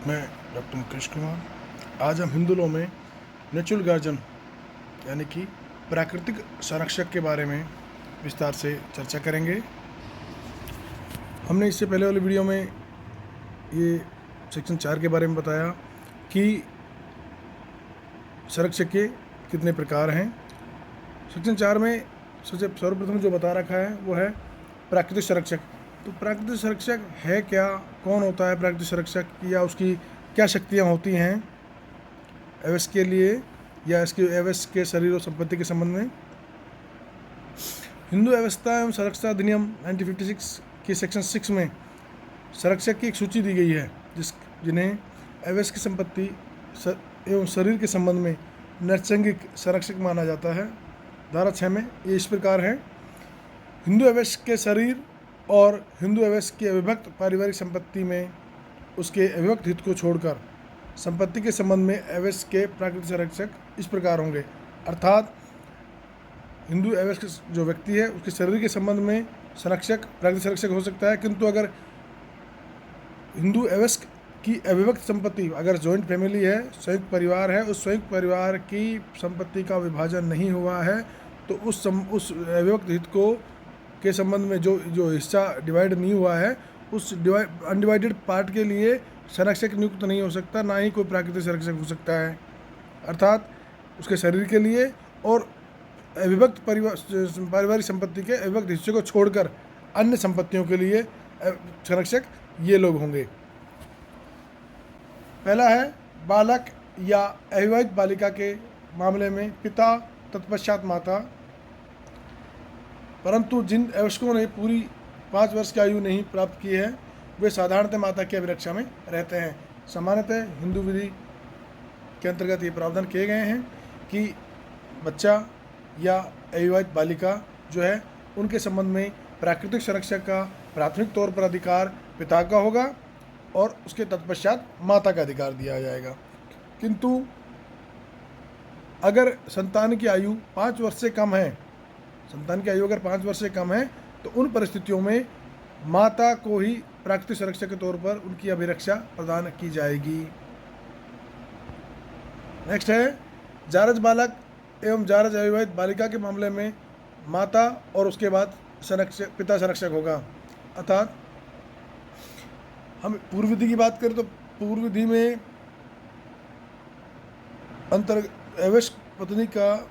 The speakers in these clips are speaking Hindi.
मैं डॉक्टर मुकेश कुमार। आज हम हिंदू लॉ में नेचुरल गार्जियन यानी कि प्राकृतिक संरक्षक के बारे में विस्तार से चर्चा करेंगे। हमने इससे पहले वाले वीडियो में ये सेक्शन 4 के बारे में बताया कि संरक्षक के कितने प्रकार हैं। सेक्शन 4 में सबसे सर्वप्रथम जो बता रखा है वो है प्राकृतिक संरक्षक। तो प्राकृतिक संरक्षक है क्या, कौन होता है प्राकृतिक संरक्षक, या उसकी क्या शक्तियाँ होती हैं एवस के लिए या इसके एवस के शरीर और संपत्ति के संबंध में। हिंदू व्यवस्था एवं संरक्षण अधिनियम 1956 के सेक्शन 6 में संरक्षक की एक सूची दी गई है जिन्हें एवस की संपत्ति एवं शरीर के संबंध में नैसर्गिक संरक्षक माना जाता है। धारा 6 में ये इस प्रकार है: हिंदू एवस के शरीर और हिंदू एवस की अविभक्त पारिवारिक संपत्ति में उसके अविभक्त हित को छोड़कर संपत्ति के संबंध में एवस के प्राकृतिक संरक्षक इस प्रकार होंगे। अर्थात हिंदू एवस के जो व्यक्ति है उसके शरीर के संबंध में संरक्षक प्राकृतिक संरक्षक हो सकता है, किंतु अगर हिंदू एवस की अविभक्त संपत्ति, अगर जॉइंट फैमिली है, संयुक्त परिवार है, उस संयुक्त परिवार की संपत्ति का विभाजन नहीं हुआ है तो उस अविभक्त हित को के संबंध में जो हिस्सा डिवाइड नहीं हुआ है उस अनडिवाइडेड पार्ट के लिए संरक्षक नियुक्त नहीं हो सकता, ना ही कोई प्राकृतिक संरक्षक हो सकता है। अर्थात उसके शरीर के लिए और अविभक्त पारिवारिक संपत्ति के अविभक्त हिस्से को छोड़कर अन्य संपत्तियों के लिए संरक्षक ये लोग होंगे। पहला है बालक या अविवाहित बालिका के मामले में पिता तत्पश्चात माता, परंतु जिन अवश्यकों ने पूरी 5 वर्ष की आयु नहीं प्राप्त की है वे साधारणतः माता की अभिरक्षा में रहते हैं। सामान्यतः हिंदू विधि के अंतर्गत ये प्रावधान किए गए हैं कि बच्चा या अविवाहित बालिका जो है उनके संबंध में प्राकृतिक संरक्षक का प्राथमिक तौर पर अधिकार पिता का होगा और उसके तत्पश्चात माता का अधिकार दिया जाएगा। किंतु अगर संतान की आयु 5 वर्ष से कम है, संतान की आयु अगर 5 वर्ष से कम है तो उन परिस्थितियों में माता को ही प्राकृतिक संरक्षक के तौर पर उनकी अभिरक्षा प्रदान की जाएगी। नेक्स्ट है जारज बालक एवं जारज अविवाहित बालिका के मामले में माता और उसके बाद पिता संरक्षक होगा। अर्थात हम पूर्व विधि की बात करें तो पूर्व विधि में एवस पत्नी का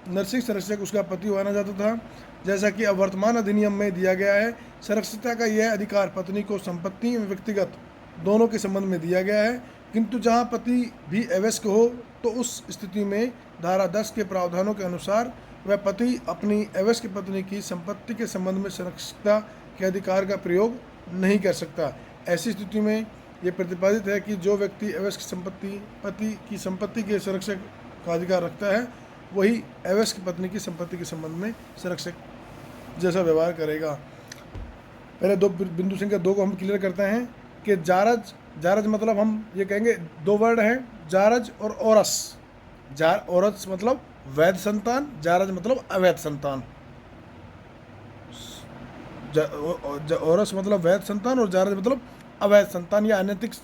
नैसर्गिक संरक्षक उसका पति माना जाता था, जैसा कि अब वर्तमान अधिनियम में दिया गया है। संरक्षकता का यह अधिकार पत्नी को संपत्ति एवं व्यक्तिगत दोनों के संबंध में दिया गया है, किंतु जहां पति भी अवयस्क हो तो उस स्थिति में धारा 10 के प्रावधानों के अनुसार वह पति अपनी अवयस्क पत्नी की संपत्ति के संबंध में संरक्षकता के अधिकार का प्रयोग नहीं कर सकता। ऐसी स्थिति में यह प्रतिपादित है कि जो व्यक्ति अवयस्क संपत्ति पति की संपत्ति के संरक्षक का अधिकार रखता है वही एवस की पत्नी की संपत्ति के संबंध में संरक्षक जैसा व्यवहार करेगा। पहले दो बिंदु संख्या 2 को हम क्लियर करते हैं कि जारज मतलब हम ये कहेंगे 2 वर्ड हैं, जारज और औरस। औरस मतलब वैध संतान, जारज मतलब अवैध संतान। औरस मतलब वैध संतान और जारज मतलब अवैध संतान या अनैतिक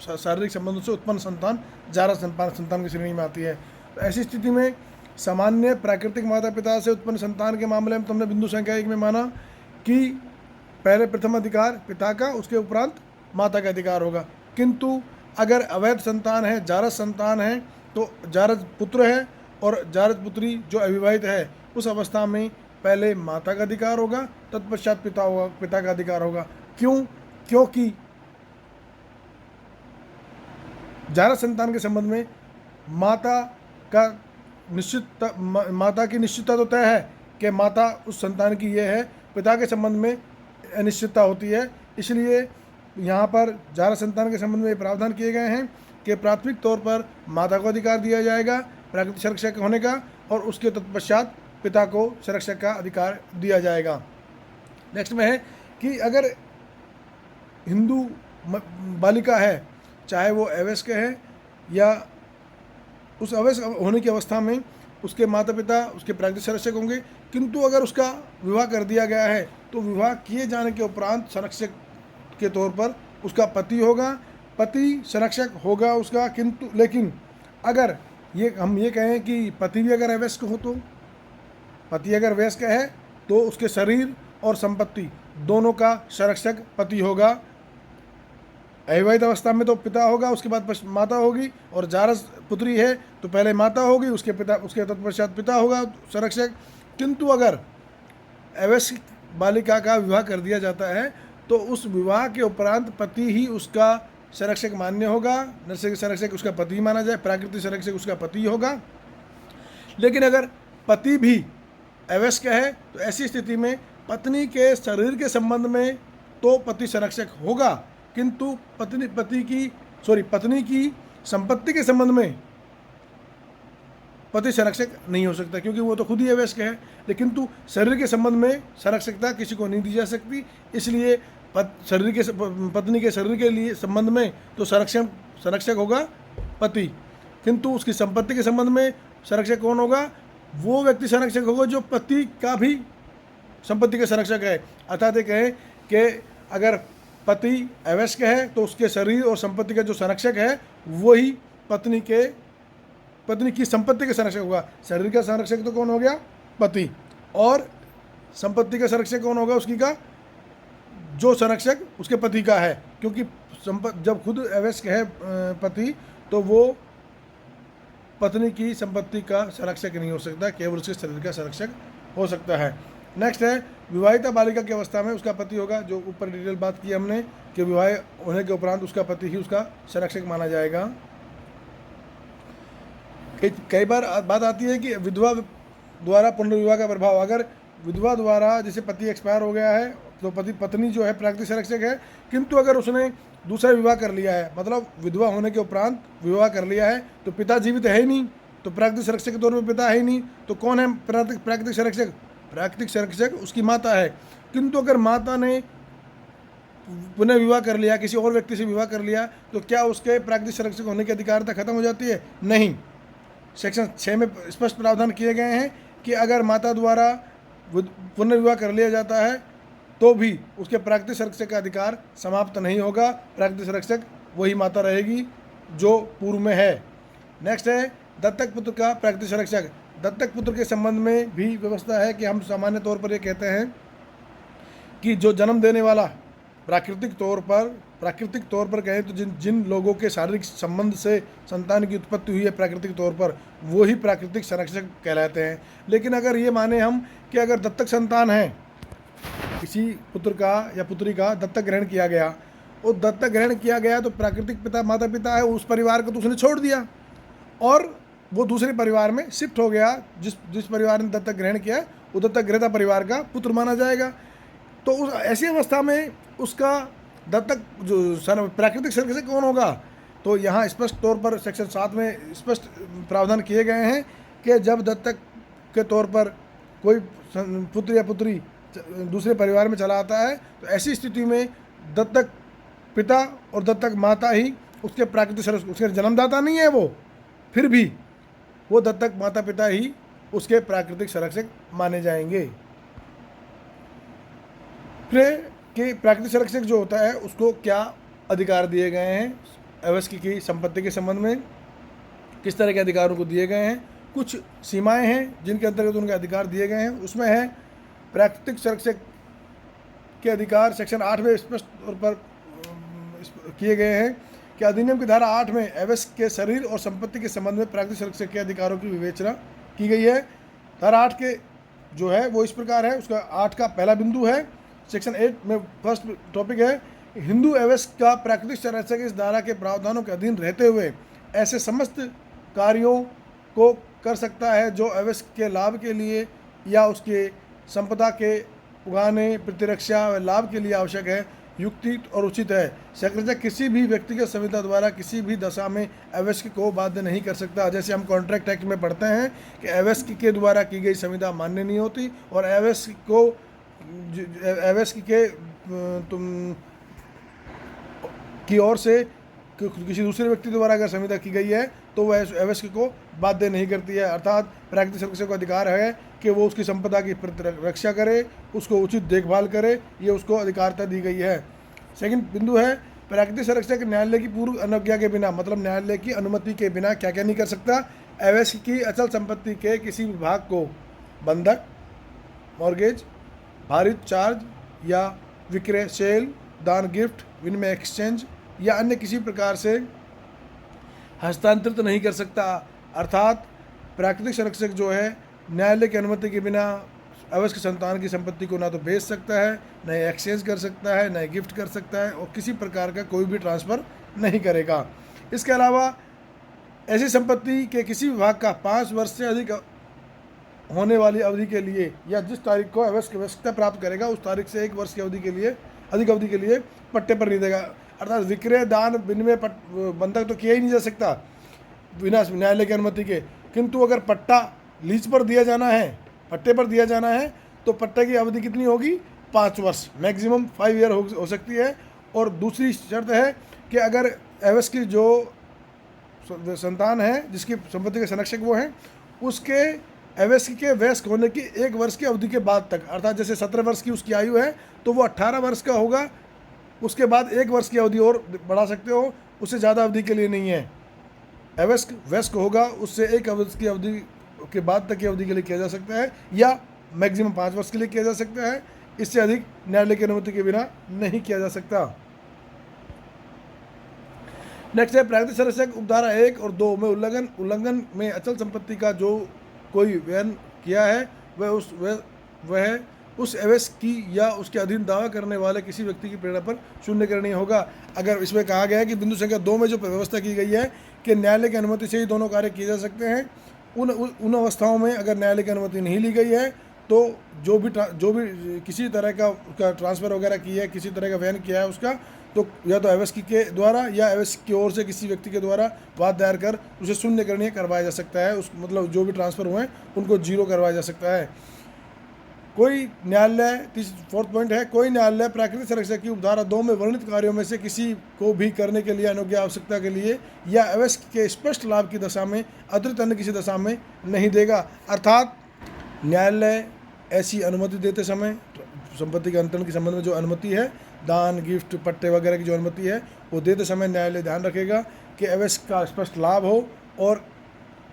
शारीरिक संबंधों से उत्पन्न संतान जारज संतान की श्रेणी में आती है। तो ऐसी स्थिति में सामान्य प्राकृतिक माता पिता से उत्पन्न संतान के मामले में तुमने बिंदु संख्या 1 में माना कि पहले प्रथम अधिकार पिता का, उसके उपरांत माता का अधिकार होगा। किंतु अगर अवैध संतान है, जारज संतान है, तो जारज पुत्र है और जारज पुत्री जो अविवाहित है उस अवस्था में पहले माता का अधिकार होगा, तत्पश्चात पिता का अधिकार होगा। क्यों? क्योंकि जारज संतान के संबंध में माता की निश्चितता तो तय है कि माता उस संतान की ये है, पिता के संबंध में अनिश्चितता होती है। इसलिए यहाँ पर जारज संतान के संबंध में प्रावधान किए गए हैं कि प्राथमिक तौर पर माता को अधिकार दिया जाएगा प्राकृतिक संरक्षक होने का और उसके तत्पश्चात पिता को संरक्षक का अधिकार दिया जाएगा। नेक्स्ट में है कि अगर हिंदू बालिका है, चाहे वो अवयस्क है या उस अवयस्क होने की अवस्था में उसके माता पिता उसके प्राकृतिक संरक्षक होंगे, किंतु अगर उसका विवाह कर दिया गया है तो विवाह किए जाने के उपरांत संरक्षक के तौर पर उसका पति होगा पति संरक्षक होगा उसका, किंतु लेकिन अगर हम ये कहें कि पति भी अगर अवयस्क हो, तो पति अगर वयस्क है तो उसके शरीर और संपत्ति दोनों का संरक्षक पति होगा। अविवाहित अवस्था में तो पिता होगा, उसके बाद माता होगी, और जारस पुत्री है तो पहले माता होगी, उसके तत्पश्चात पिता होगा संरक्षक। किंतु अगर अवयस्क बालिका का विवाह कर दिया जाता है तो उस विवाह के उपरांत पति ही उसका संरक्षक मान्य होगा। नैसर्गिक संरक्षक उसका पति माना जाए, प्राकृतिक संरक्षक उसका पति होगा। लेकिन अगर पति भी अवयस्क है तो ऐसी स्थिति में पत्नी के शरीर के संबंध में तो पति संरक्षक होगा, किंतु पत्नी की संपत्ति के संबंध में पति संरक्षक नहीं हो सकता, क्योंकि वो तो खुद ही अवयस्क है। लेकिन शरीर के संबंध में संरक्षकता किसी को नहीं दी जा सकती, इसलिए पत्नी के शरीर के लिए संबंध में तो संरक्षक होगा पति, किंतु उसकी संपत्ति के संबंध में संरक्षक कौन होगा? वो व्यक्ति संरक्षक होगा जो पति का भी संपत्ति के संरक्षक है। अर्थात ये कहें कि अगर पति अवयस्क है तो उसके शरीर और संपत्ति का जो संरक्षक है वही पत्नी की संपत्ति का संरक्षक होगा। शरीर का संरक्षक तो कौन हो गया? पति। और संपत्ति का संरक्षक कौन होगा? उसकी का जो संरक्षक उसके पति का है, क्योंकि जब खुद अवयस्क है पति तो वो पत्नी की संपत्ति का संरक्षक नहीं हो सकता, केवल उसके शरीर का संरक्षक हो सकता है। नेक्स्ट है विवाहिता बालिका की अवस्था में उसका पति होगा, जो ऊपर डिटेल बात की हमने कि विवाह होने के उपरांत उसका पति ही उसका संरक्षक माना जाएगा। कई बार बात आती है कि विधवा द्वारा पुनर्विवाह का प्रभाव। अगर विधवा द्वारा जैसे पति एक्सपायर हो गया है तो पत्नी जो है प्राकृतिक संरक्षक है, किंतु अगर उसने दूसरा विवाह कर लिया है, मतलब विधवा होने के उपरांत विवाह कर लिया है, तो पिता जीवित है ही नहीं, तो प्राकृतिक संरक्षक के तौर पर पिता है ही नहीं, तो कौन है प्राकृतिक संरक्षक? प्राकृतिक संरक्षक उसकी माता है। किंतु अगर माता ने पुनः विवाह कर लिया, किसी और व्यक्ति से विवाह कर लिया, तो क्या उसके प्राकृतिक संरक्षक होने की अधिकारिता खत्म हो जाती है? नहीं। सेक्शन 6 में स्पष्ट प्रावधान किए गए हैं कि अगर माता द्वारा पुनर्विवाह कर लिया जाता है तो भी उसके प्राकृतिक संरक्षक का अधिकार समाप्त नहीं होगा। प्राकृतिक संरक्षक वही माता रहेगी जो पूर्व में है। नेक्स्ट है दत्तक पुत्र का प्राकृतिक संरक्षक। दत्तक पुत्र के संबंध में भी व्यवस्था है कि हम सामान्य तौर पर ये कहते हैं कि जो जन्म देने वाला प्राकृतिक तौर पर कहें तो जिन लोगों के शारीरिक संबंध से संतान की उत्पत्ति हुई है प्राकृतिक तौर पर, वो ही प्राकृतिक संरक्षक कहलाते हैं। लेकिन अगर ये माने हम कि अगर दत्तक संतान है, किसी पुत्र का या पुत्री का दत्तक ग्रहण किया गया, और दत्तक ग्रहण किया गया तो प्राकृतिक माता पिता है उस परिवार को तो उसने छोड़ दिया और वो दूसरे परिवार में शिफ्ट हो गया। जिस परिवार ने दत्तक ग्रहण किया वो दत्तक ग्रहता परिवार का पुत्र माना जाएगा। तो ऐसी अवस्था में उसका दत्तक जो प्राकृतिक संरक्षक कौन होगा? तो यहाँ स्पष्ट तौर पर सेक्शन 7 में स्पष्ट प्रावधान किए गए हैं कि जब दत्तक के तौर पर कोई पुत्र या पुत्री दूसरे परिवार में चला आता है तो ऐसी स्थिति में दत्तक पिता और दत्तक माता ही उसके प्राकृतिक संरक्षक, उसके जन्मदाता नहीं है वो, फिर भी वो दत्तक माता पिता ही उसके प्राकृतिक संरक्षक माने जाएंगे। फिर कि प्राकृतिक संरक्षक जो होता है उसको क्या अधिकार दिए गए हैं, अवयस्क की संपत्ति के संबंध में किस तरह के अधिकारों को दिए गए हैं, कुछ सीमाएं हैं जिनके अंतर्गत उनके अधिकार दिए गए हैं। उसमें है प्राकृतिक संरक्षक के अधिकार सेक्शन 8 में स्पष्ट तौर पर किए गए हैं कि अधिनियम की धारा 8 में अवयस्क के शरीर और संपत्ति के संबंध में प्राकृतिक संरक्षक के अधिकारों की विवेचना की गई है। धारा 8 के जो है वो इस प्रकार है, उसका 8 का पहला बिंदु है, सेक्शन 8 में फर्स्ट टॉपिक है, हिंदू अवयस्क का प्राकृतिक संरक्षक इस धारा के प्रावधानों के अधीन रहते हुए ऐसे समस्त कार्यों को कर सकता है जो अवयस्क के लाभ के लिए या उसके संपदा के उगाने, प्रतिरक्षा व लाभ के लिए आवश्यक है, युक्ति और उचित है। संरक्षक किसी भी व्यक्तिगत संविदा द्वारा किसी भी दशा में अवयस्क को बाध्य नहीं कर सकता। जैसे हम कॉन्ट्रैक्ट एक्ट में पढ़ते हैं कि अवयस्क के द्वारा की गई संविदा मान्य नहीं होती और अवयस्क के की ओर से किसी दूसरे व्यक्ति द्वारा अगर संविदा की गई है तो वह अवयस्क को बाध्य नहीं करती है। अर्थात प्राकृतिक संरक्षक को अधिकार है कि वो उसकी संपदा की रक्षा करे, उसको उचित देखभाल करे, ये उसको अधिकारिता दी गई है। सेकंड बिंदु है प्राकृतिक संरक्षक न्यायालय की पूर्व अनुज्ञा के बिना, मतलब न्यायालय की अनुमति के बिना क्या क्या नहीं कर सकता, अवैध की अचल संपत्ति के किसी भी भाग को बंधक, मॉर्गेज, भारित चार्ज या विक्रय, सेल, दान, गिफ्ट, विनिमय, एक्सचेंज या अन्य किसी प्रकार से हस्तांतरित नहीं कर सकता। अर्थात प्राकृतिक संरक्षक जो है न्यायालय की अनुमति के बिना अवयस्क संतान की संपत्ति को ना तो बेच सकता है, न एक्सचेंज कर सकता है, न गिफ्ट कर सकता है और किसी प्रकार का कोई भी ट्रांसफ़र नहीं करेगा। इसके अलावा ऐसी संपत्ति के किसी भी भाग का 5 वर्ष से अधिक होने वाली अवधि के लिए या जिस तारीख को अवयस्कता प्राप्त करेगा उस तारीख से 1 वर्ष की अवधि के लिए, अधिक अवधि के लिए पट्टे पर नहीं देगा। अर्थात विक्रय, दान, विनिमय, बंधक तो किया ही नहीं जा सकता बिना न्यायालय की अनुमति के, किंतु अगर पट्टा लीज पर दिया जाना है, पट्टे पर दिया जाना है तो पट्टे की अवधि कितनी होगी, 5 वर्ष, मैक्सिमम 5 ईयर हो सकती है। और दूसरी शर्त है कि अगर अवयस्क की जो संतान है जिसकी संपत्ति के संरक्षक वो हैं, उसके अवयस्क के वयस्क होने की 1 वर्ष की अवधि के बाद तक, अर्थात जैसे 17 वर्ष की उसकी आयु है तो वो 18 वर्ष का होगा, उसके बाद 1 वर्ष की अवधि और बढ़ा सकते हो, उससे ज़्यादा अवधि के लिए नहीं है। अवयस्क वयस्क होगा उससे 1 वर्ष की अवधि के बाद तक की अवधि के लिए किया जा सकता है या मैक्सिमम 5 वर्ष के लिए किया जा सकता है, इससे अधिक न्यायालय की अनुमति के बिना नहीं किया जा सकता। नेक्स्ट है प्राकृतिक संरक्षक उपधारा 1 और 2 में उल्लंघन में अचल संपत्ति का जो कोई व्ययन किया है वह उस अवयस्क की या उसके अधीन दावा करने वाले किसी व्यक्ति की प्रेरणा पर शून्य करनी होगा। अगर इसमें कहा गया है कि बिंदु संख्या 2 में जो व्यवस्था की गई है कि न्यायालय की अनुमति से ही दोनों कार्य किए जा सकते हैं, उन अवस्थाओं में अगर न्यायालय की अनुमति नहीं ली गई है तो जो भी किसी तरह का ट्रांसफ़र वगैरह किया है, किसी तरह का व्ययन किया है उसका, तो या तो अवयस्क के द्वारा या अवयस्क की ओर से किसी व्यक्ति के द्वारा वाद दायर कर उसे शून्य करनीय करवाया जा सकता है। उस मतलब जो भी ट्रांसफ़र हुए हैं उनको 0 करवाया जा सकता है। कोई न्यायालय, 4th पॉइंट है, कोई न्यायालय प्राकृतिक संरक्षक की उपधारा 2 में वर्णित कार्यों में से किसी को भी करने के लिए अनुज्ञा आवश्यकता के लिए या अवयस्क के स्पष्ट लाभ की दशा में अतिरिक्त अन्य किसी दशा में नहीं देगा। अर्थात न्यायालय ऐसी अनुमति देते समय संपत्ति के अंतरण के संबंध में जो अनुमति है, दान, गिफ्ट, पट्टे वगैरह की जो अनुमति है वो देते समय न्यायालय ध्यान रखेगा कि अवयस्क का स्पष्ट लाभ हो और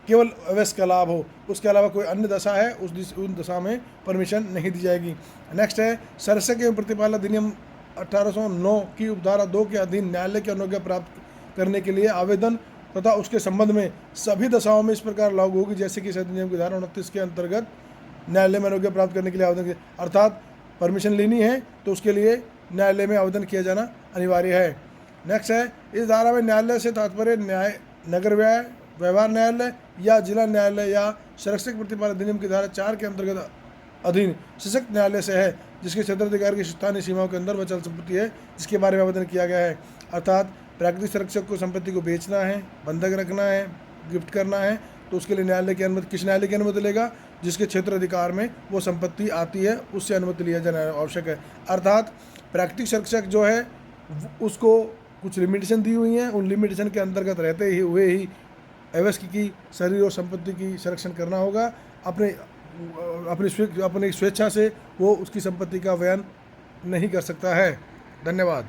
केवल अवयस्क का लाभ हो, उसके अलावा कोई अन्य दशा है उन दशा में परमिशन नहीं दी जाएगी। नेक्स्ट है संरक्षक एवं प्रतिपाल अधिनियम 1809 की उपधारा 2 के अधीन न्यायालय की अनुज्ञा प्राप्त करने के लिए आवेदन तथा उसके संबंध में सभी दशाओं में इस प्रकार लागू होगी जैसे कि इस अधिनियम की धारा 29 के अंतर्गत न्यायालय में अनुज्ञा प्राप्त करने के लिए आवेदन, अर्थात परमिशन लेनी है तो उसके लिए न्यायालय में आवेदन किया जाना अनिवार्य है। नेक्स्ट है इस धारा में न्यायालय से तात्पर्य न्याय, नगर व्यवहार न्यायालय या जिला न्यायालय या संरक्षक प्रतिपाल अधिनियम की धारा 4 के अंतर्गत अधीन सशक्त न्यायालय से है जिसके क्षेत्राधिकार की स्थानीय सीमाओं के अंदर वह अचल संपत्ति है जिसके बारे में आवेदन किया गया है। अर्थात प्राकृतिक संरक्षक को संपत्ति को बेचना है, बंधक रखना है, गिफ्ट करना है तो उसके लिए न्यायालय की अनुमति, किस न्यायालय की अनुमति लेगा, जिसके क्षेत्र अधिकार में वो संपत्ति आती है उससे अनुमति लिया जाना आवश्यक है। अर्थात प्राकृतिक संरक्षक जो है उसको कुछ लिमिटेशन दी हुई हैं, उन लिमिटेशन के अंतर्गत रहते हुए ही अवयस्क की शरीर और संपत्ति की संरक्षण करना होगा। अपनी स्वेच्छा से वो उसकी संपत्ति का व्ययन नहीं कर सकता है। धन्यवाद।